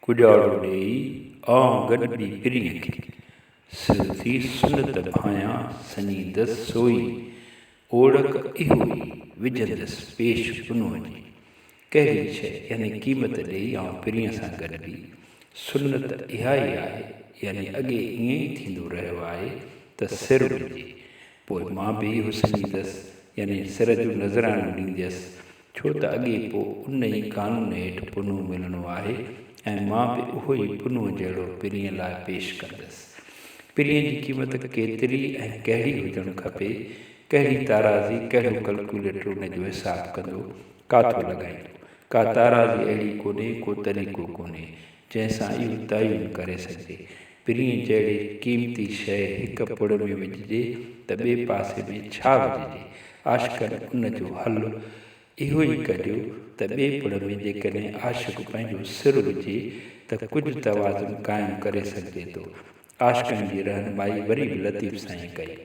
कुॼाड़ो ॾेई आउं गॾिॿी पिरीअ खे सिर थी सुनत भायां सञींदसि सोई ओड़क इहो ई विझंदसि पेश पुनूअ जी कहिड़ी शइ यानी क़ीमत ॾेई आउं पिरीअ सां गॾिॿी सुनत इहा ई आहे यानी अॻे ईअं ई थींदो रहियो आहे त सिर विझे पोइ मां बि इहो सञींदसि यानी सिर जो नज़रानो ॾींदसि छो त अॻे पोइ उन ई कानून हेठि पुनूं मिलणो आहे ऐं मां बि उहो ई पुनूं जहिड़ो पिरीअ लाइ पेश कंदसि पिरीअ जी क़ीमत केतिरी ऐं कहिड़ी हुजणु खपे कहिड़ी ताराज़ी कहिड़ो कैलकुलेटर उन जो हिसाबु कंदो काथो लॻाईंदो का ताराज़ी अहिड़ी कोन्हे को तरीक़ो कोन्हे जंहिंसां इहो तइयन करे सघे पिरीअ जहिड़ी क़ीमती शइ हिकु पुड़ में विझिजे त ॿिए पासे में छा विझिजे आशिक़नि उन जो हल इहो ई कढियो त ॿिए पुड़ में जेकॾहिं आशिक़ु पंहिंजो सिर विझे त कुझु तवाज़ुन क़ाइमु करे सघिजे थो आशिक़नि जी रहनुमाई वरी बि लतीफ़ साईं कई।